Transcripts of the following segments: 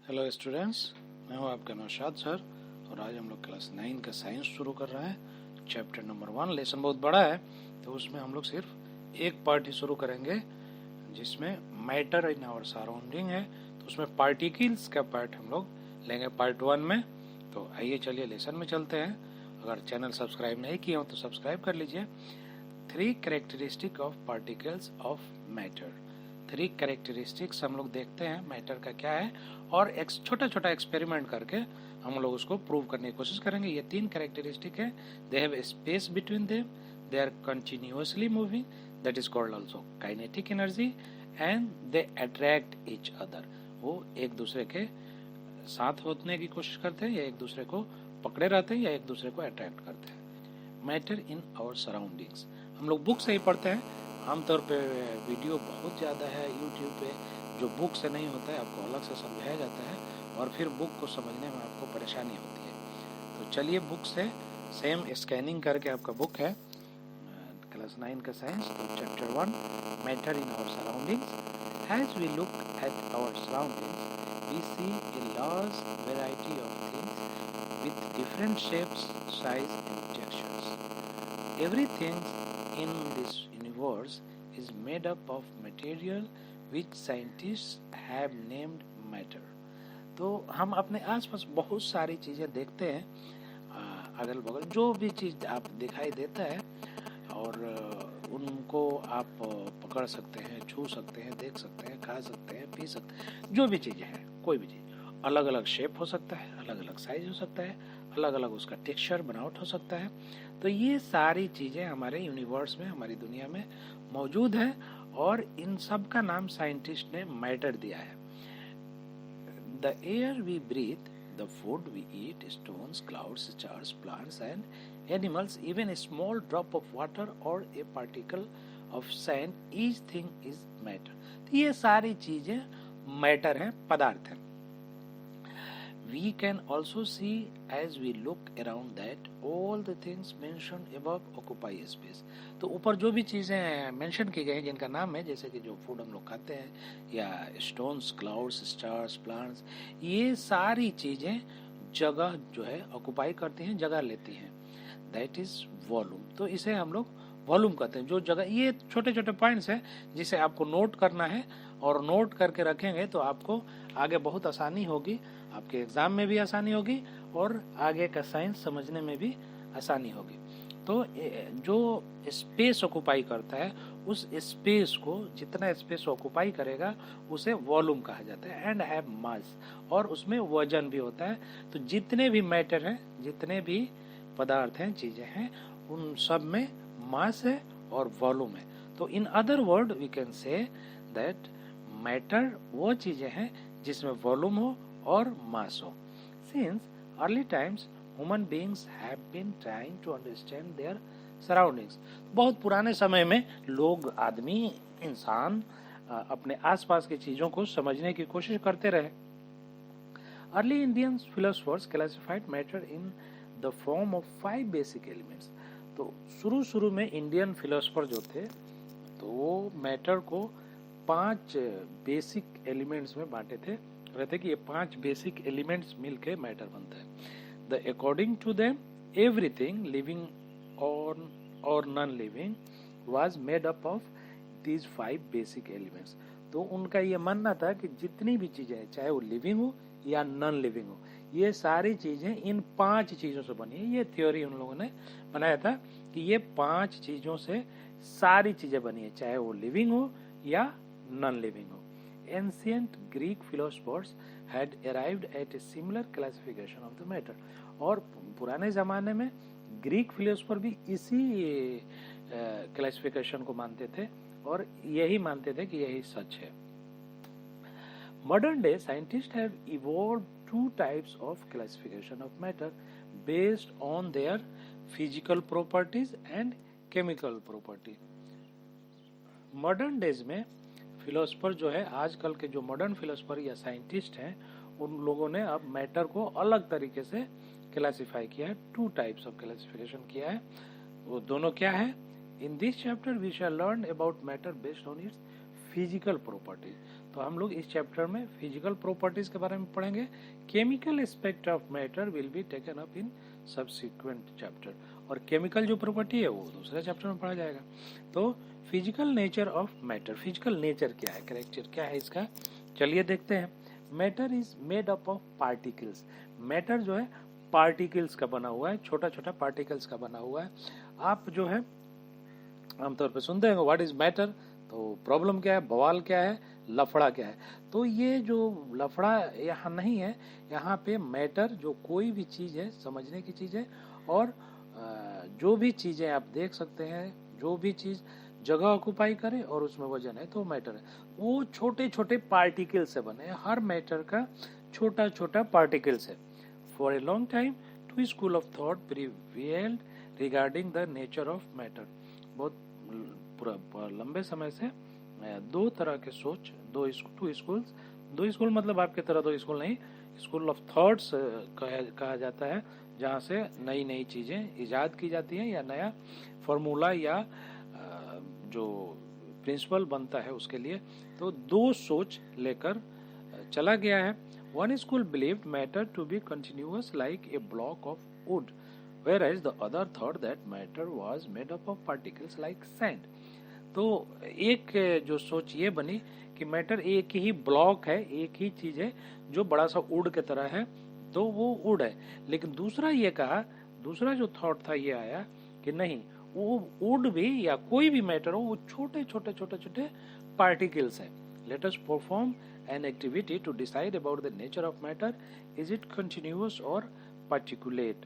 Hello students, मैं हूं आपका नौशाद सर और आज हम लोग क्लास 9 का साइंस शुरू कर रहे हैं। चैप्टर नंबर 1 लेसन बहुत बड़ा है तो उसमें हम लोग सिर्फ एक पार्ट ही शुरू करेंगे जिसमें मैटर इन आवर सराउंडिंग है। तो उसमें पार्टिकल्स का पार्ट हम लोग लेंगे पार्ट 1 में। तो आइए चलिए लेसन में चलते हैं। अगर चैनल सब्सक्राइब नहीं किए हो तो सब्सक्राइब कर लीजिए। 3 characteristic of particles of matter. 3 characteristics हम लोग देखते हैं मैटर का क्या है और एक छोटा छोटा एक्सपेरिमेंट करके हम लोग उसको प्रूव करने की कोशिश करेंगे। ये 3 कैरेक्टरिस्टिक है। They have space between them, they are continuously moving, that is called also kinetic energy, and they attract each other. वो एक दूसरे के साथ होने की कोशिश करते हैं या एक दूसरे को पकड़े रहते हैं या एक दूसरे को अट्रैक्ट करते हैं। मैटर इन आवर सराउंडिंग्स हम लोग बुक से ही पढ़ते हैं। आमतौर पे वीडियो बहुत ज़्यादा है यूट्यूब पे जो बुक से नहीं होता है, आपको अलग से समझाया जाता है और फिर बुक को समझने में आपको परेशानी होती है। तो चलिए बुक से सेम स्कैनिंग करके आपका बुक है क्लास 9 का साइंस, तो chapter 1 matter in our surroundings. As we look at our surroundings we see a large variety of things with different shapes, size and textures. Everything in this universe is made up of material which scientists have named matter. तो हम अपने आसपास बहुत सारी चीज़ें देखते हैं, अगल बगल जो भी चीज़ आप दिखाई देता है और उनको आप पकड़ सकते हैं, छू सकते हैं, देख सकते हैं, खा सकते हैं, पी सकते हैं। जो भी चीज़ें हैं, कोई भी चीज़ अलग अलग शेप हो सकता है, अलग अलग साइज हो सकता है, अलग अलग उसका टेक्सचर बनावट हो सकता है। तो ये सारी चीज़ें हमारे यूनिवर्स में, हमारी दुनिया में मौजूद है और इन सब का नाम साइंटिस्ट ने मैटर दिया है। The air we breathe, the food we eat, stones, clouds, stars, plants and animals, even a small drop of water or a particle of sand, each thing is matter. तो ये सारी चीजें matter हैं, पदार्थ हैं। We can also see as we look around that all the things mentioned above occupy space. तो ऊपर जो भी चीज़ें मेंशन की गई हैं जिनका नाम है, जैसे कि जो फूड हम लोग खाते हैं या स्टोन्स, क्लाउड्स, स्टार्स, प्लांट्स, ये सारी चीज़ें जगह जो है ऑक्युपाई करती हैं, जगह लेती हैं। That is volume. तो इसे हम लोग वॉल्यूम कहते हैं। जो जगह, ये छोटे छोटे पॉइंट्स हैं जिसे आपको नोट करना है और नोट करके रखेंगे तो आपको आगे बहुत आसानी होगी, आपके एग्जाम में भी आसानी होगी और आगे का साइंस समझने में भी आसानी होगी। तो जो स्पेस ऑक्युपाई करता है उस स्पेस को, जितना स्पेस ऑक्युपाई करेगा उसे वॉल्यूम कहा जाता है। एंड हैव मास, और उसमें वजन भी होता है। तो जितने भी मैटर हैं, जितने भी पदार्थ हैं, चीजें हैं, उन सब में मास है और वॉल्यूम है। तो in other word we can say that matter वो चीजें हैं जिसमें वॉल्यूम हो और मास हो। Since early times human beings have been trying to understand their surroundings. बहुत पुराने समय में लोग, आदमी, इंसान अपने आसपास की चीजों को समझने की कोशिश करते रहे। Early Indian philosophers classified matter in the form of 5 basic elements. तो शुरू में इंडियन फिलोसफर जो थे तो वो मैटर को 5 बेसिक एलिमेंट्स में बांटे थे। कहते कि ये 5 बेसिक एलिमेंट्स मिलके मैटर बनता है। The according to them everything living और non living was made up of these 5 basic elements. तो उनका ये मानना था कि जितनी भी चीजें हैं, चाहे वो लिविंग हो या नॉन लिविंग हो, ये सारी चीजें इन 5 चीजों से बनी है। ये थ्योरी उन लोगों ने बनाया था कि ये 5 चीजों से सारी चीजें बनी है, चाहे वो लिविंग हो या नॉन लिविंग हो। Ancient Greek philosophers had arrived at a similar classification of the matter. और पुराने जमाने में ग्रीक फिलोसफर भी इसी क्लासिफिकेशन को मानते थे और यही मानते थे कि यही सच है। Modern day scientists have evolved 2 types of classification of matter based on their physical properties and chemical property. Modern days में फिलोसफर जो है, आजकल के जो मॉडर्न फिलोसफर या साइंटिस्ट हैं, उन लोगों ने अब मैटर को अलग तरीके से क्लासिफाई किया है। 2 टाइप्स ऑफ क्लासिफिकेशन किया है। वो दोनों क्या है? In this chapter we shall learn about matter based on its physical properties. तो हम लोग इस चैप्टर में फिजिकल प्रॉपर्टीज के बारे में पढ़ेंगे। Chemical aspect of matter will be taken up in subsequent chapter, और केमिकल जो प्रॉपर्टी है वो दूसरे चैप्टर में पढ़ा जाएगा। तो physical nature of matter, physical nature क्या है, कैरेक्टर क्या है इसका, चलिए देखते हैं। Matter is made up of particles. Matter जो है पार्टिकल्स का बना हुआ है, छोटा छोटा पार्टिकल्स का बना हुआ है। आप जो है आमतौर पे सुनते हैं व्हाट इज मैटर, तो प्रॉब्लम क्या है, बवाल क्या है, लफड़ा क्या है। तो ये जो लफड़ा यहाँ नहीं है, यहाँ पे मैटर जो कोई भी चीज है, समझने की चीज है, और जो भी चीजें आप देख सकते हैं, जो भी चीज जगह ऑक्युपाई करे और उसमें वजन है तो मैटर है। वो छोटे छोटे पार्टिकल से बने हैं, हर मैटर का छोटा छोटा पार्टिकल्स है। For a long time two school of thought prevailed regarding the nature of matter. बहुत पूरा लंबे समय से दो तरह के सोच, दो स्कूल मतलब आपके तरह दो स्कूल नहीं, स्कूल ऑफ थॉट्स कहा जाता है, जहाँ से नई नई चीजें इजाद की जाती हैं या नया फॉर्मूला या जो प्रिंसिपल बनता है उसके लिए। तो दो सोच लेकर चला गया है। One school believed matter to be continuous like a block of wood, whereas the other thought that matter was made up of particles like sand। तो एक जो सोच ये बनी कि मैटर एक ही ब्लॉक है, एक ही चीज है जो बड़ा सा वुड के तरह है, तो वो वुड है। लेकिन दूसरा ये कहा, दूसरा जो थॉट था ये आया कि नहीं, वो वुड भी या कोई भी मैटर हो, वो छोटे छोटे छोटे छोटे पार्टिकल्स है। Let us perform an activity to decide about the nature of matter, is it continuous और पार्टिकुलेट।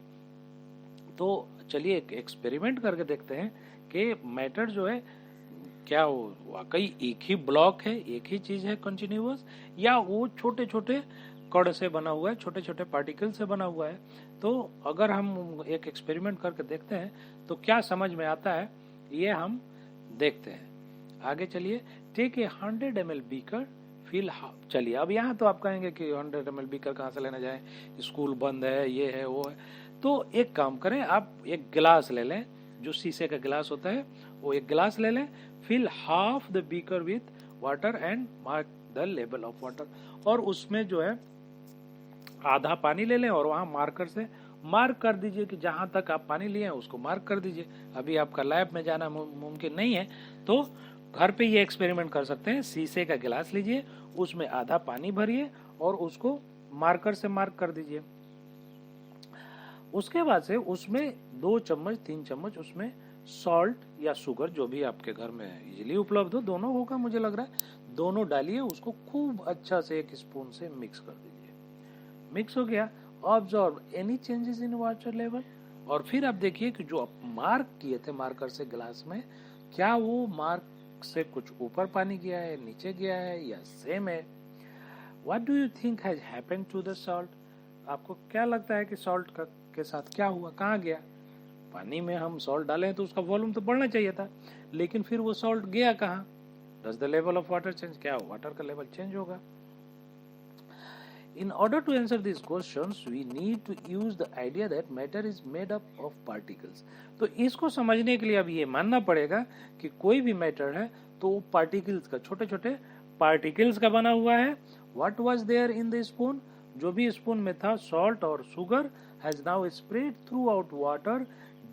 तो चलिए एक एक्सपेरिमेंट करके देखते हैं कि मैटर जो है क्या वो वाकई एक ही ब्लॉक है, एक ही चीज है कंटिन्यूअस, या वो छोटे छोटे कण से बना हुआ है, छोटे छोटे पार्टिकल से बना हुआ है। तो अगर हम एक एक्सपेरिमेंट करके देखते हैं तो क्या समझ में आता है ये हम देखते हैं। आगे चलिए। Take a 100 ml beaker, fill half. चलिए अब यहाँ तो आप कहेंगे कि 100 ml बीकर कहाँ से लेना जाए, स्कूल बंद है, ये है वो है। तो एक काम करें, आप एक गिलास ले लें, जो शीशे का गिलास होता है वो एक गिलास ले लें, fill half the beaker with water and mark the level of water. और उसमें जो है आधा पानी ले लें और वहां मार्कर से मार्क कर दीजिए कि जहां तक आप पानी लिए हैं उसको मार्क कर दीजिए। अभी आपका लैब में जाना मुमकिन नहीं है तो घर पे ये एक्सपेरिमेंट कर सकते हैं। शीशे का गिलास लीजिए, उसमें आधा पानी भरिए और उसको मार्कर से मार्क कर दीजिए। उसके बाद से उसमें 2 चम्मच 3 चम्मच उसमें सॉल्ट या शुगर, जो भी आपके घर में इजीली उपलब्ध हो, दोनों होगा मुझे लग रहा है, दोनों डालिए। उसको खूब अच्छा से एक स्पून से मिक्स कर दीजिए। मिक्स हो गया। Observe any changes in water level, और फिर आप देखिए कि जो आप मार्क किए थे मार्कर से गिलास में, क्या वो मार्क से कुछ ऊपर पानी गया है, नीचे गया है, या सेम है। What do you think has happened to the salt. आपको क्या लगता है कि सॉल्ट के साथ क्या हुआ, कहाँ गया। पानी में हम सॉल्ट डालें तो उसका वॉल्यूम तो बढ़ना चाहिए था, लेकिन फिर वो सॉल्ट गया कहाँ। Does the level of water change, क्या वाटर का लेवल चेंज होगा। In order to answer these questions, we need to use the idea that matter is made up of particles। तो इसको समझने के लिए अब ये मानना पड़ेगा कि कोई भी मैटर है तो वो पार्टिकल्स का, छोटे छोटे पार्टिकल्स का बना हुआ है। What was there in the spoon? जो भी स्पून में था, सॉल्ट और sugar, has now spread throughout water।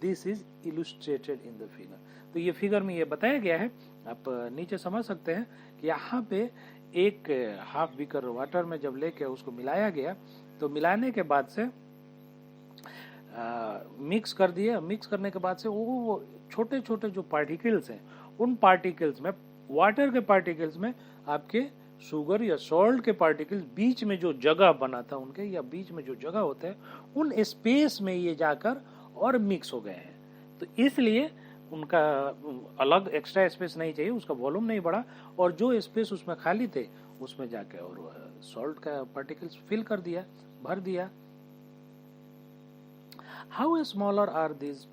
This is illustrated in the figure। तो ये फिगर में ये बताया गया है, आप नीचे समझ सकते हैं कि यहाँ पे एक हाफ बीकर वाटर में जब लेके उसको मिलाया गया, तो मिलाने के बाद से मिक्स कर दिए। मिक्स करने के बाद से वो छोटे छोटे जो पार्टिकल्स हैं, उन पार्टिकल्स में, वाटर के पार्टिकल्स में आपके शुगर या सॉल्ट के पार्टिकल्स, बीच में जो जगह बना था उनके, या बीच में जो जगह होता है, उन स्पेस में ये जाकर और मिक्स हो गए हैं। तो इसलिए उनका अलग एक्स्ट्रा स्पेस नहीं चाहिए, उसका वॉल्यूम नहीं बढ़ा, और जो स्पेस उसमें खाली थे उसमें जाके और सॉल्ट का पार्टिकल्स फिल कर दिया, भर दिया। How smaller are these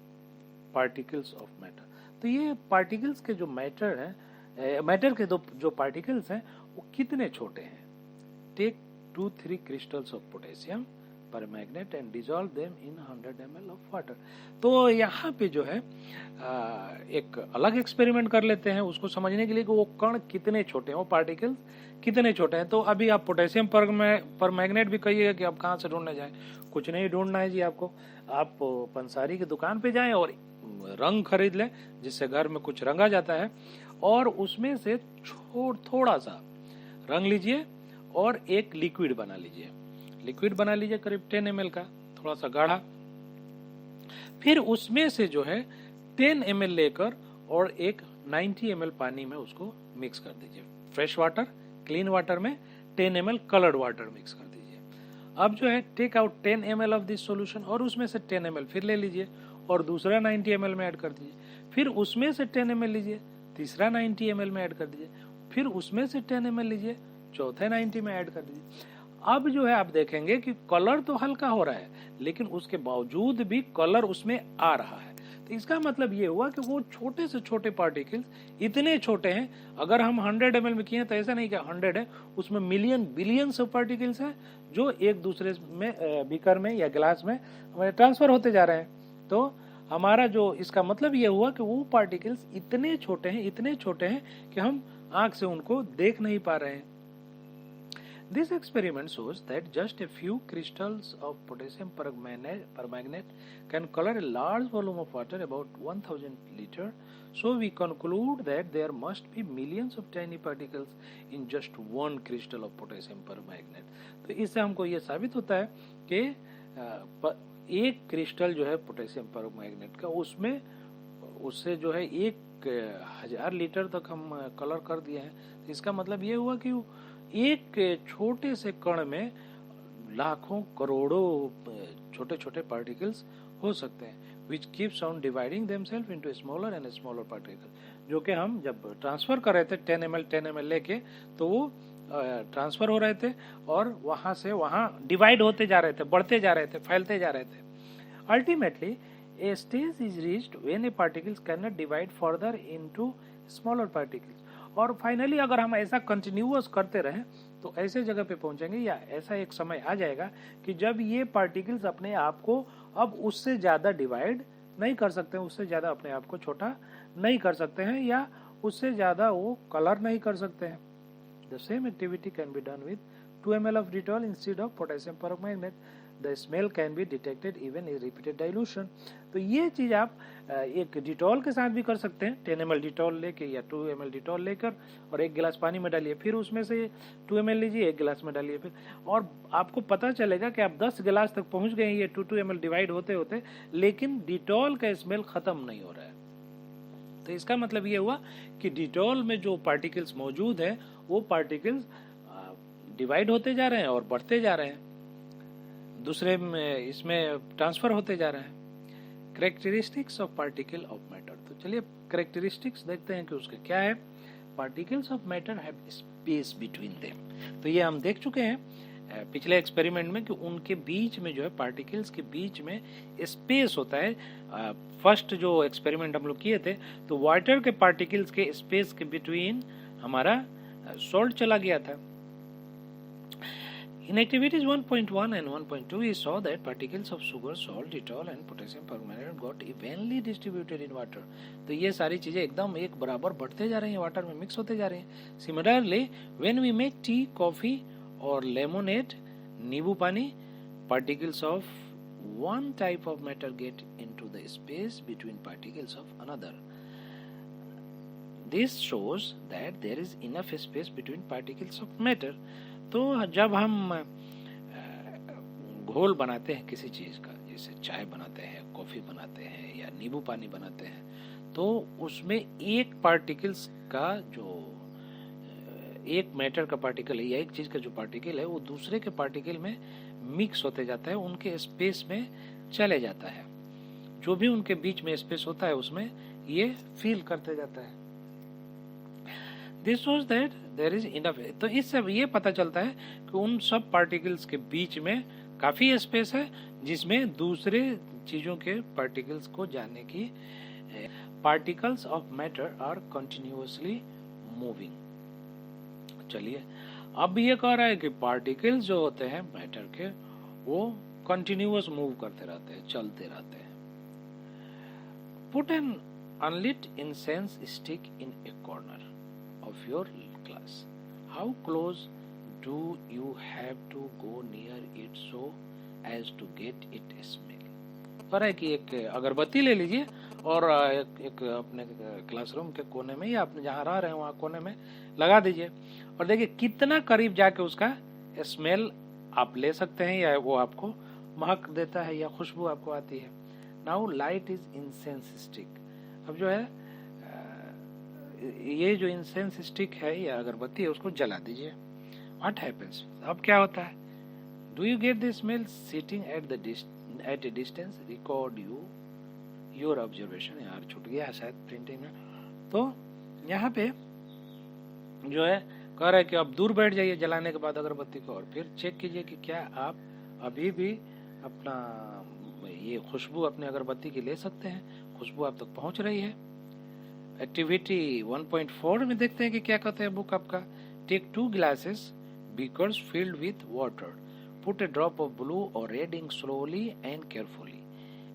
particles of matter. तो ये पार्टिकल्स के जो मैटर है, मैटर के जो पार्टिकल्स हैं वो कितने छोटे हैं। Take 2-3 crystals of potassium, permanganate and dissolve them in 100 ml of water. तो यहाँ पे जो है एक अलग एक्सपेरिमेंट कर लेते हैं उसको समझने के लिए कि वो कण कितने छोटे हैं, वो पार्टिकल्स कितने छोटे हैं। तो अभी आप पोटेशियम परमैग्नेट भी कहिएगा कि आप कहाँ से ढूंढने जाएं, कुछ नहीं ढूंढना है जी आपको। आप पंसारी की दुकान पे जाएं और रंग खरीद लें, जिससे घर में कुछ रंगा जाता है, और उसमें से थोड़ा सा रंग लीजिए और एक लिक्विड बना लीजिए। लिक्विड बना लीजिए करीब 10 ml का, थोड़ा सा गाढ़ा। फिर उसमें से जो है 10 ml लेकर और एक 90 ml पानी में उसको मिक्स कर दीजिए। फ्रेश वाटर, क्लीन वाटर में 10 ml कलर्ड वाटर मिक्स कर दीजिए। अब जो है take out 10 ml of this solution, और उसमें से 10 ml फिर ले लीजिए और दूसरा 90 ml में ऐड कर दीजिए। फिर उसमें से 10 ml लीजिए, तीसरा 90 ml में ऐड कर दीजिए। फिर उसमें से 10 ml लीजिए, चौथे 90 में ऐड कर दीजिए। अब जो है आप देखेंगे कि कलर तो हल्का हो रहा है, लेकिन उसके बावजूद भी कलर उसमें आ रहा है। तो इसका मतलब ये हुआ कि वो छोटे से छोटे पार्टिकल्स इतने छोटे हैं। अगर हम 100 ml में किए तो ऐसा नहीं कि 100 है, उसमें मिलियन बिलियंस ऑफ पार्टिकल्स हैं जो एक दूसरे में बीकर में या गिलास में हमारे ट्रांसफर होते जा रहे हैं। तो हमारा जो इसका मतलब ये हुआ कि वो पार्टिकल्स इतने छोटे हैं कि हम आंख से उनको देख नहीं पा रहे हैं। This experiment shows that just a few crystals of potassium permanganate can color a large volume of water, about 1000 liters. So we conclude that there must be millions of tiny particles in just one crystal of potassium permanganate. तो इससे हमको ये साबित होता है कि एक crystal जो है पोटेशियम परमैंगनेट का, उससे जो है 1000 लीटर तक हम कलर कर दिए हैं। तो इसका मतलब ये हुआ कि एक छोटे से कण में लाखों करोड़ों छोटे छोटे पार्टिकल्स हो सकते हैं, which keeps on dividing themselves into smaller and smaller particles, जो कि हम जब ट्रांसफर कर रहे थे 10 ml लेके, तो वो ट्रांसफर हो रहे थे और वहां से वहां डिवाइड होते जा रहे थे, बढ़ते जा रहे थे, फैलते जा रहे थे। Ultimately, a stage is reached when a particles cannot divide further into smaller particles. और फाइनली अगर हम ऐसा कंटिन्यूअस करते रहें तो ऐसे जगह पे पहुंचेंगे, या ऐसा एक समय आ जाएगा कि जब ये पार्टिकल्स अपने आप को अब उससे ज्यादा डिवाइड नहीं कर सकते हैं, उससे ज्यादा अपने आप को छोटा नहीं कर सकते हैं, या उससे ज्यादा वो कलर नहीं कर सकते हैं। The same activity can be done with 2 ml of Dettol instead of potassium permanganate. The smell can be detected even in repeated dilution. तो ये चीज आप एक डिटॉल के साथ भी कर सकते हैं। 10 ml डिटॉल लेके या 2 ml डिटॉल लेकर और एक गिलास पानी में डालिए, फिर उसमें से 2 ml लीजिए, एक गिलास में डालिए, फिर, और आपको पता चलेगा कि आप 10 गिलास तक पहुंच गए हैं ये 2 ml डिवाइड होते होते, लेकिन डिटॉल का स्मेल खत्म नहीं हो रहा है। तो इसका मतलब ये हुआ कि डिटॉल में जो पार्टिकल्स मौजूद है वो पार्टिकल्स डिवाइड होते जा रहे हैं और बढ़ते जा रहे हैं, दूसरे में इसमें ट्रांसफर होते जा रहे हैं। Characteristics of particle of matter. तो चलिए कैरेक्टरिस्टिक्स देखते हैं कि उसके क्या है। Particles of matter have space between them. तो ये हम देख चुके हैं पिछले एक्सपेरिमेंट में कि उनके बीच में जो है पार्टिकल्स के बीच में स्पेस होता है। फर्स्ट जो एक्सपेरिमेंट हम लोग किए थे तो वाटर के पार्टिकल्स के स्पेस के बिटवीन हमारा सॉल्ट चला गया था। In activities 1.1 and 1.2, we saw that particles of sugar, salt, Dettol and potassium permanganate got evenly distributed in water. तो ये सारी चीजें एकदम एक बराबर बढ़ते जा रही हैं, वाटर में मिक्स होते जा रहे हैं। Similarly, when we make tea, coffee or lemonade, नींबू पानी, particles of one type of matter get into the space between particles of another. This shows that there is enough space between particles of matter. तो जब हम घोल बनाते हैं किसी चीज का, जैसे चाय बनाते हैं, कॉफी बनाते हैं या नींबू पानी बनाते हैं, तो उसमें एक पार्टिकल्स का जो एक मैटर का पार्टिकल है या एक चीज का जो पार्टिकल है वो दूसरे के पार्टिकल में मिक्स होते जाता है, उनके स्पेस में चले जाता है। जो भी उनके बीच में स्पेस होता है उसमें ये फील करते जाता है। This shows that there is enough. तो इससे ये पता चलता है कि उन सब पार्टिकल्स के बीच में काफी स्पेस है जिसमें दूसरे चीजों के पार्टिकल्स को जाने की। Particles of matter are continuously moving. चलिए अब ये कह रहा है कि पार्टिकल्स जो होते हैं मैटर के वो कंटिन्यूअस मूव करते रहते हैं, चलते रहते हैं। Put an unlit incense stick in a corner of your class. How close do you have to go near it so as to get it smell. पर है कि एक अगरबत्ती ले लीजिए और एक अपने क्लासरूम के कोने में या अपने जहाँ रह रहे हैं वहाँ कोने में लगा दीजिए और देखिए कितना करीब जाके उसका स्मेल आप ले सकते हैं या वो आपको महक देता है या खुशबू आपको आती है। Now light is incense stick. अब जो है ये जो इंसेंस स्टिक है या अगरबत्ती है उसको जला दीजिए। व्हाट हैपेंस, अब क्या होता है? Do you get the smell sitting at A distance, record your observation. यार छूट गया है शायद प्रिंटिंग में। तो यहाँ पे जो है कह रहा है कि आप दूर बैठ जाइए जलाने के बाद अगरबत्ती को और फिर चेक कीजिए कि क्या आप अभी भी अपना ये खुशबू अपने अगरबत्ती की ले सकते हैं, खुशबू आप तक पहुंच रही है। एक्टिविटी 1.4 में देखते हैं कि क्या कहते हैं बुक आपका। Take 2 glasses beakers filled with water. Put a drop of blue or red ink slowly and carefully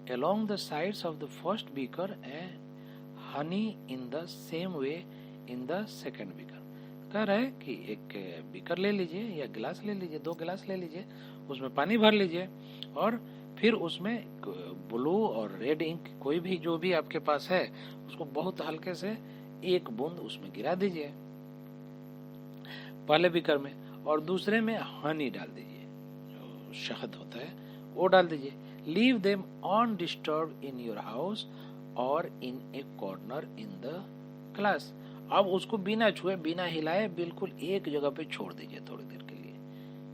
along the sides of the first beaker and honey in the same way in the second beaker. कह रहा है कि एक beaker ले लीजिए या गिलास ले लीजिए, 2 गिलास ले लीजिए, उसमें पानी भर लीजिए और फिर उसमें ब्लू और रेड इंक कोई भी जो भी आपके पास है उसको बहुत हल्के से एक बूंद उसमें गिरा दीजिए पहले बीकर में, और दूसरे में हनी डाल दीजिए, जो शहद होता है वो डाल दीजिए। Leave them undisturbed in your house और in a corner in the class. अब उसको बिना छुए बिना हिलाए बिल्कुल एक जगह पे छोड़ दीजिए थोड़ी देर के लिए,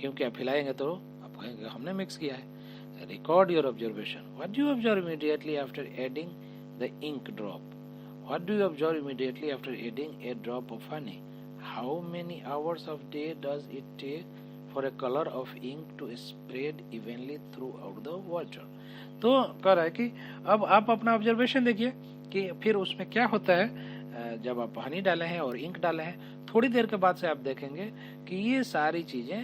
क्योंकि आप हिलाएंगे तो आप कहेंगे हमने मिक्स किया है। Record your observation. What do you observe immediately after adding the ink drop? What do you observe immediately after adding a drop of honey? How many hours of day does it take for a colour of ink to spread evenly throughout the water? तो कह रहा है कि अब आप अपना observation देखिए कि फिर उसमें क्या होता है। जब आप हनी डाले हैं और इंक डाले हैं, थोड़ी देर के बाद से आप देखेंगे कि ये सारी चीजें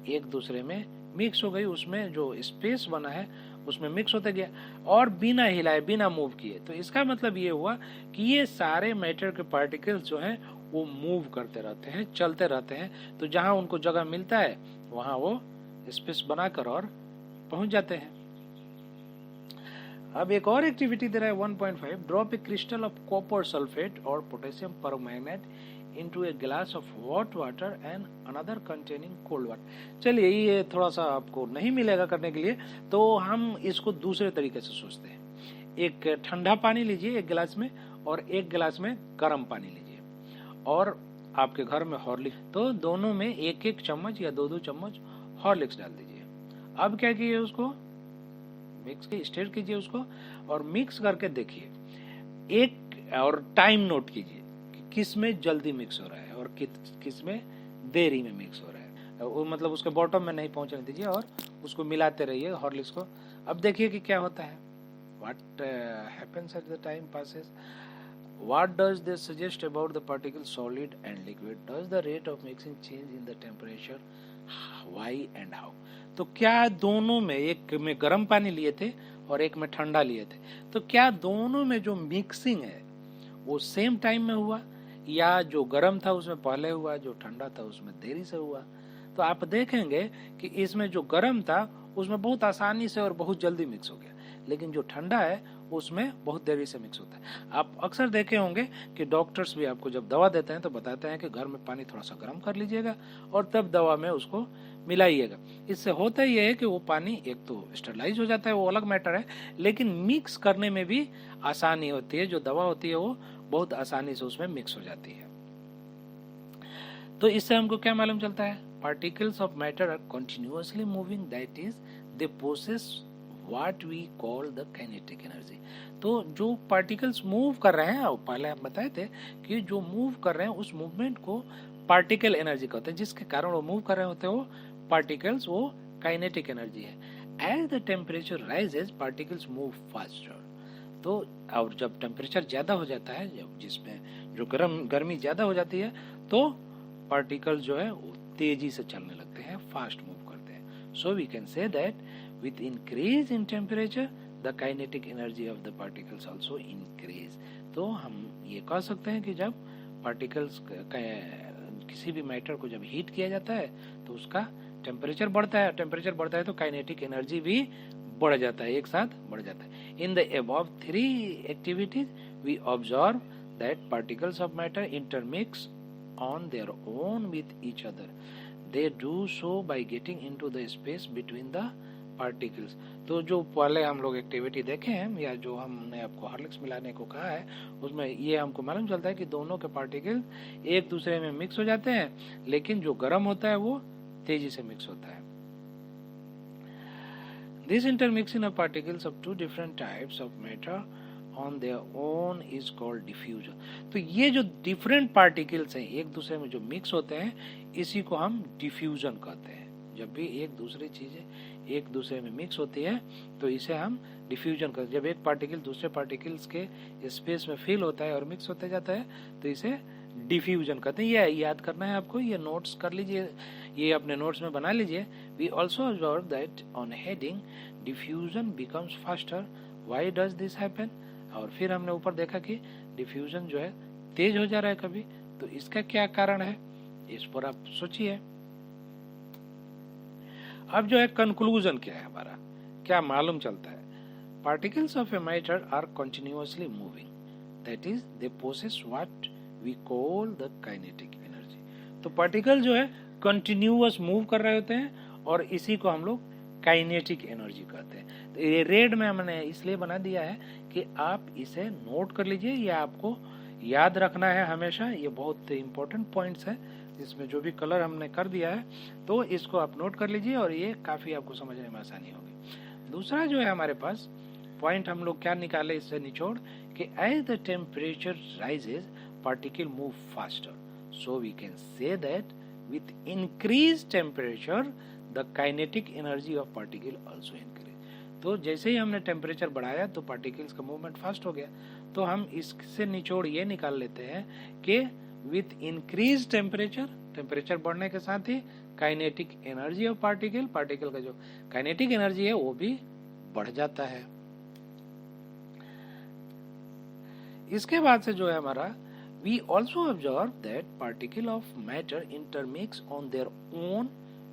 एक दूसरे में मिक्स हो गई, उसमें जो स्पेस बना है उसमें मिक्स होते गया और बिना हिलाए बिना मूव किए। तो इसका मतलब ये हुआ कि ये सारे मैटर के पार्टिकल्स जो हैं वो मूव करते रहते हैं, चलते रहते हैं। तो जहां उनको जगह मिलता है वहां वो स्पेस बनाकर और पहुंच जाते हैं। अब एक और एक्टिविटी दे रहा है 1.5। Drop a crystal of copper sulphate और potassium permanganate into a glass of hot water and another containing cold water. चलिए ये थोड़ा सा आपको नहीं मिलेगा करने के लिए, तो हम इसको दूसरे तरीके से सोचते हैं। एक ठंडा पानी लीजिए एक गिलास में और एक गिलास में गर्म पानी लीजिए और आपके घर में हॉर्लिक्स, तो दोनों में एक एक चम्मच या 2-2 चम्मच हॉर्लिक्स डाल दीजिए। अब क्या कीजिए, उसको मिक्स की स्टेट कीजिए उसको और मिक्स करके देखिए एक और टाइम नोट कीजिए कि किस में जल्दी मिक्स हो रहा है और किस में देरी में मिक्स हो रहा है। वो मतलब उसके बॉटम में नहीं पहुंचने दीजिए और उसको मिलाते रहिए हॉर्लिक्स को। अब देखिए कि क्या होता है। What happens at the time passes? What does this suggest about the particles solid and liquid? Does the rate of mixing change in the temperature? Why and how? तो क्या दोनों में, एक में गर्म पानी लिए थे और एक में ठंडा लिए थे, तो क्या दोनों में जो मिक्सिंग है वो सेम टाइम में हुआ या जो गर्म था उसमें पहले हुआ, जो ठंडा था उसमें देरी से हुआ? तो आप देखेंगे कि इसमें जो गर्म था उसमें बहुत आसानी से और बहुत जल्दी मिक्स हो गया, लेकिन जो ठंडा है उसमें बहुत देरी से मिक्स होता है। आप अक्सर देखे होंगे कि डॉक्टर्स भी आपको जब दवा देते हैं तो बताते हैं कि घर में पानी थोड़ा सा गर्म कर लीजिएगा और तब दवा में उसको मिलाइएगा। इससे होता ही है कि वो पानी एक तो स्टरलाइज हो जाता है, वो अलग मैटर है, लेकिन मिक्स करने में भी आसानी होती है। जो दवा होती है वो बहुत आसानी से उसमें मिक्स हो जाती है। तो इससे हमको क्या मालूम चलता है? Particles of matter are continuously moving, that is they possess what we call the kinetic energy. तो जो पार्टिकल्स मूव कर रहे हैं, पहले आप बताए थे कि जो मूव कर रहे हैं उस मूवमेंट को पार्टिकल एनर्जी कहते हैं, जिसके कारण वो मूव कर रहे होते हैं वो पार्टिकल्स, वो काइनेटिक एनर्जी है। As the temperature rises particles move faster. तो और जब टेम्परेचर ज्यादा हो जाता है, जब जिसमें जो गर्मी ज्यादा हो जाती है, तो पार्टिकल्स जो है वो तेजी से चलने लगते हैं, फास्ट मूव करते हैं। So we can say that with increase in temperature the kinetic energy of the particles also increase। तो हम ये कह सकते हैं कि जब पार्टिकल्स किसी भी मैटर को जब हीट किया जाता है तो उसका टेम्परेचर बढ़ता है, टेम्परेचर बढ़ता है तो काइनेटिक एनर्जी भी बढ़ जाता है, एक साथ बढ़ जाता है। In the above three activities we observe that particles of matter intermix on their own with each other, they do so by getting into the space between the particles. तो जो पहले हम लोग एक्टिविटी देखे हैं या जो हमने आपको हॉर्लिक्स मिलाने को कहा है उसमें ये हमको मालूम चलता है कि दोनों के पार्टिकल एक दूसरे में मिक्स हो जाते हैं, लेकिन जो गर्म होता है वो तेजी से मिक्स होता है। This intermixing of particles of two different types of matter on their own is called diffusion. तो ये जो डिफरेंट पार्टिकल्स हैं एक दूसरे में जो मिक्स होते हैं इसी को हम डिफ्यूजन कहते हैं। जब भी एक दूसरी चीजें एक दूसरे में मिक्स होती है तो इसे हम डिफ्यूजन करते हैं। जब एक पार्टिकल दूसरे पार्टिकल्स के स्पेस में फिल होता है और मिक्स होते जाता है तो इसे डिफ्यूजन कहते हैं। ये याद करना है आपको, ये नोट्स कर लीजिए, ये अपने नोट्स में बना लीजिए। We also observe that on heating diffusion becomes faster, why does this happen. और फिर हमने ऊपर देखा कि डिफ्यूजन जो है तेज हो जा रहा है कभी, तो इसका क्या कारण है इस पर आप सोचिए। अब जो है कंक्लूजन क्या है हमारा, क्या मालूम चलता है। Particles of a matter are continuously moving, that is they possess what we call the kinetic energy. तो पार्टिकल जो है कंटिन्यूअस मूव कर रहे होते हैं और इसी को हम लोग काइनेटिक एनर्जी कहते हैं। तो ये रेड में हमने इसलिए बना दिया है कि आप इसे नोट कर लीजिए, ये आपको याद रखना है हमेशा। ये बहुत इंपॉर्टेंट पॉइंट्स है, इसमें जो भी कलर हमने कर दिया है तो इसको आप नोट कर लीजिए और ये काफी आपको समझने में आसानी होगी। दूसरा जो है हमारे पास पॉइंट हम लोग क्या निकाले इससे निचोड़ कि as the temperature rises particle move faster, so we can say that with increase temperature the kinetic energy of particle also increase. तो जैसे ही हमने टेम्परेचर बढ़ाया तो पार्टिकल्स का मूवमेंट फास्ट हो गया। तो हम इससे निचोड़ ये निकाल लेते हैं कि विथ इंक्रीज टेम्परेचर, टेम्परेचर बढ़ने के साथ ही kinetic energy of particle, particle का जो काइनेटिक एनर्जी है वो भी बढ़ जाता है। इसके बाद से जो है हमारा we also observe that particle of matter intermix on their own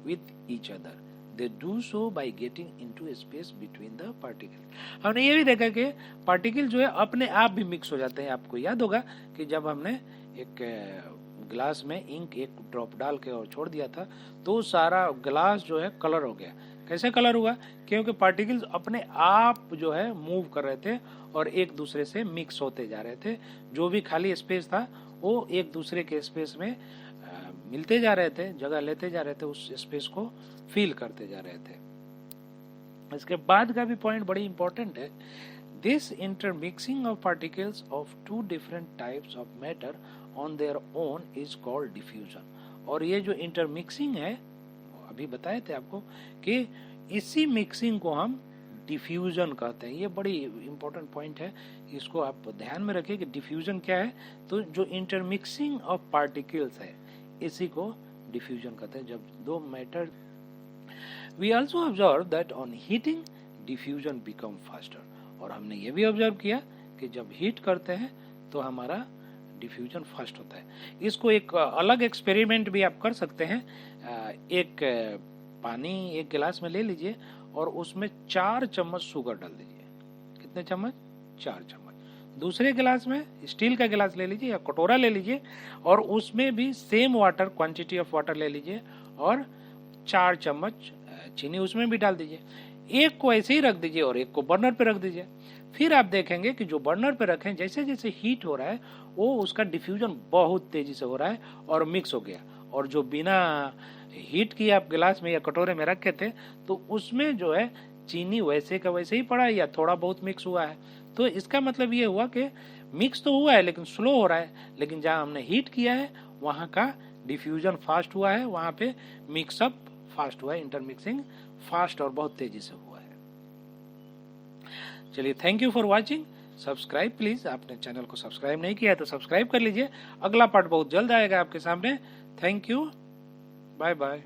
with each other, they do so by getting into space between the particle. हमने ये भी देखा कि पार्टिकल जो है अपने आप भी मिक्स हो जाते हैं। आपको याद होगा कि जब हमने एक ग्लास में इंक एक ड्रॉप डाल के और छोड़ दिया था तो सारा ग्लास जो है कलर हो गया। कैसे कलर हुआ? क्योंकि पार्टिकल्स अपने आप जो है मूव कर रहे थे और एक दूसरे से मिक्स होते जा रहे थे। जो भी खाली स्पेस था वो एक दूसरे के स्पेस में मिलते जा रहे थे, जगह लेते जा रहे थे, उस स्पेस को फील करते जा रहे थे। इसके बाद का भी पॉइंट बड़ी इंपॉर्टेंट है। This intermixing of particles of two different types of matter on their own is called diffusion। और ये जो intermixing है अभी बताए थे आपको कि इसी मिक्सिंग को हम डिफ्यूजन कहते हैं। ये बड़ी इंपॉर्टेंट पॉइंट है, इसको आप ध्यान में रखिए कि डिफ्यूजन क्या है। तो जो इंटरमिक्सिंग ऑफ पार्टिकल्स है इसी को डिफ्यूजन कहते हैं। जब दो matter we also observe that on heating diffusion become faster. और हमने ये भी ऑब्जर्व किया कि जब हीट करते हैं तो हमारा डिफ्यूजन फास्ट होता है। इसको एक अलग एक्सपेरिमेंट भी आप कर सकते हैं। एक पानी एक गिलास में ले लीजिए और उसमें 4 चम्मच शुगर डाल दीजिए। कितने चम्मच? 4 चम्मच। दूसरे गिलास में स्टील का गिलास ले लीजिए या कटोरा ले लीजिए और उसमें भी same water, quantity of water ले लीजिए और 4 चम्मच चीनी उसमें भी डाल दीजिए। एक को ऐसे ही रख दीजिए और एक को बर्नर पे रख दीजिए। फिर आप देखेंगे कि जो बर्नर पे रखें जैसे जैसे हीट हो रहा है वो उसका डिफ्यूजन बहुत तेजी से हो रहा है और मिक्स हो गया। और जो बिना हीट किए आप गिलास में या कटोरे में रखे थे तो उसमें जो है चीनी वैसे का वैसे ही पड़ा है या थोड़ा बहुत मिक्स हुआ है। तो इसका मतलब ये हुआ कि मिक्स तो हुआ है लेकिन स्लो हो रहा है, लेकिन जहाँ हमने हीट किया है वहाँ का डिफ्यूजन फास्ट हुआ है, वहाँ पे मिक्सअप फास्ट हुआ है, इंटरमिक्सिंग फास्ट और बहुत तेजी से हुआ है। चलिए, thank you for watching. Subscribe please, आपने चैनल को सब्सक्राइब नहीं किया है तो सब्सक्राइब कर लीजिए। अगला पार्ट बहुत जल्द आएगा आपके सामने। Thank you, bye bye.